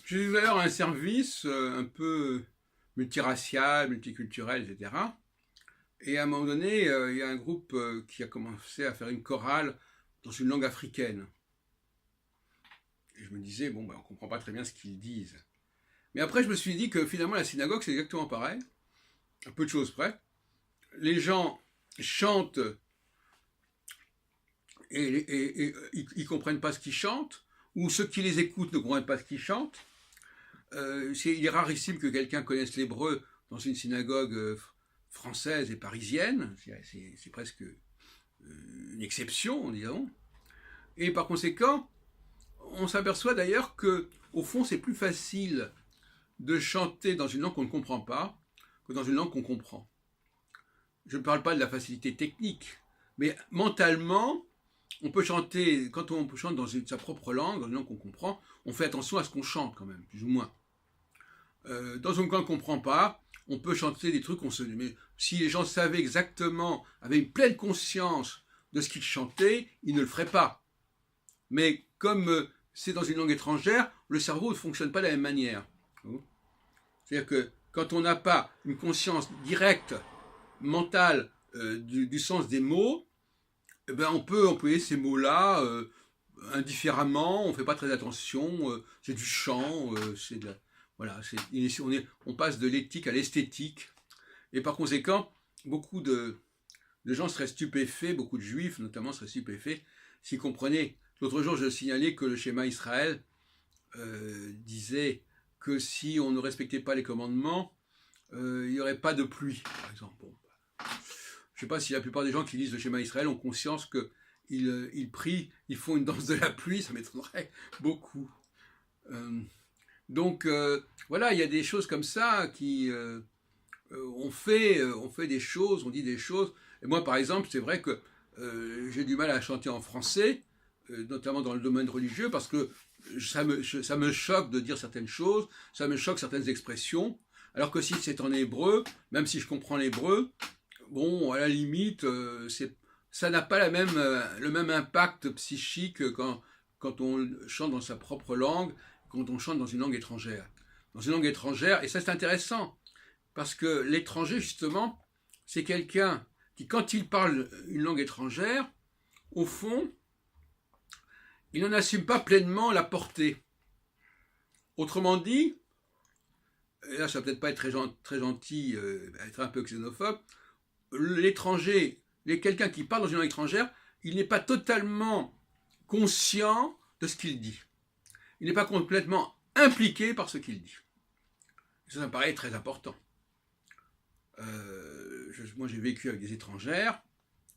J'ai ouvert un service un peu multiracial, multiculturel, etc. Et à un moment donné, il y a un groupe qui a commencé à faire une chorale dans une langue africaine. Et je me disais, bon, ben, on ne comprend pas très bien ce qu'ils disent. Mais après, je me suis dit que finalement, la synagogue, c'est exactement pareil, à peu de choses près. Les gens chantent et ils ne comprennent pas ce qu'ils chantent, ou ceux qui les écoutent ne comprennent pas ce qu'ils chantent. Il est rarissime que quelqu'un connaisse l'hébreu dans une synagogue française et parisienne. C'est presque une exception, disons. Et par conséquent, on s'aperçoit d'ailleurs que, au fond, c'est plus facile de chanter dans une langue qu'on ne comprend pas que dans une langue qu'on comprend. Je ne parle pas de la facilité technique, mais mentalement, on peut chanter, quand on chante dans sa propre langue, dans une langue qu'on comprend, on fait attention à ce qu'on chante quand même, plus ou moins. Dans une langue qu'on ne comprend pas, on peut chanter des trucs qu'on se... Mais si les gens savaient exactement, avaient une pleine conscience de ce qu'ils chantaient, ils ne le feraient pas. Mais comme c'est dans une langue étrangère, le cerveau ne fonctionne pas de la même manière. C'est-à-dire que quand on n'a pas une conscience directe, mentale, du sens des mots, eh ben on peut employer ces mots-là indifféremment, on ne fait pas très attention, c'est du chant, c'est de la... Voilà, on passe de l'éthique à l'esthétique, et par conséquent, beaucoup de gens seraient stupéfaits, beaucoup de juifs notamment seraient stupéfaits s'ils comprenaient. L'autre jour, je signalais que le schéma Israël disait que si on ne respectait pas les commandements, il n'y aurait pas de pluie, par exemple. Bon, je ne sais pas si la plupart des gens qui lisent le schéma Israël ont conscience qu'ils prient, ils font une danse de la pluie, ça m'étonnerait beaucoup. Donc voilà, il y a des choses comme ça qui... on fait des choses, on dit des choses. Et moi, par exemple, c'est vrai que j'ai du mal à chanter en français, notamment dans le domaine religieux, parce que ça me choque de dire certaines choses, ça me choque certaines expressions, alors que si c'est en hébreu, même si je comprends l'hébreu, bon, à la limite, ça n'a pas le même impact psychique quand on chante dans sa propre langue, quand on chante dans une langue étrangère. Dans une langue étrangère, et ça c'est intéressant, parce que l'étranger, justement, c'est quelqu'un qui, quand il parle une langue étrangère, au fond, il n'en assume pas pleinement la portée. Autrement dit, et là ça va peut-être pas être très gentil, être un peu xénophobe, l'étranger, quelqu'un qui parle dans une langue étrangère, il n'est pas totalement conscient de ce qu'il dit. Il n'est pas complètement impliqué par ce qu'il dit. Ça me paraît très important. Moi j'ai vécu avec des étrangères,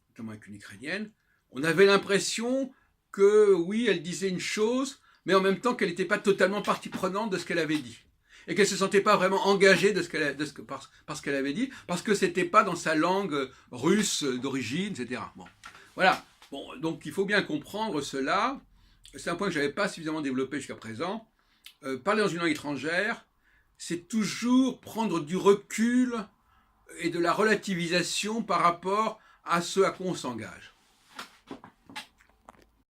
notamment avec une Ukrainienne, on avait l'impression que oui, elle disait une chose, mais en même temps qu'elle n'était pas totalement partie prenante de ce qu'elle avait dit. Et qu'elle ne se sentait pas vraiment engagée par ce qu'elle avait dit, parce que ce n'était pas dans sa langue russe d'origine, etc. Bon. Voilà. Bon, donc il faut bien comprendre cela. C'est un point que je n'avais pas suffisamment développé jusqu'à présent. Parler dans une langue étrangère, c'est toujours prendre du recul et de la relativisation par rapport à ce à quoi on s'engage.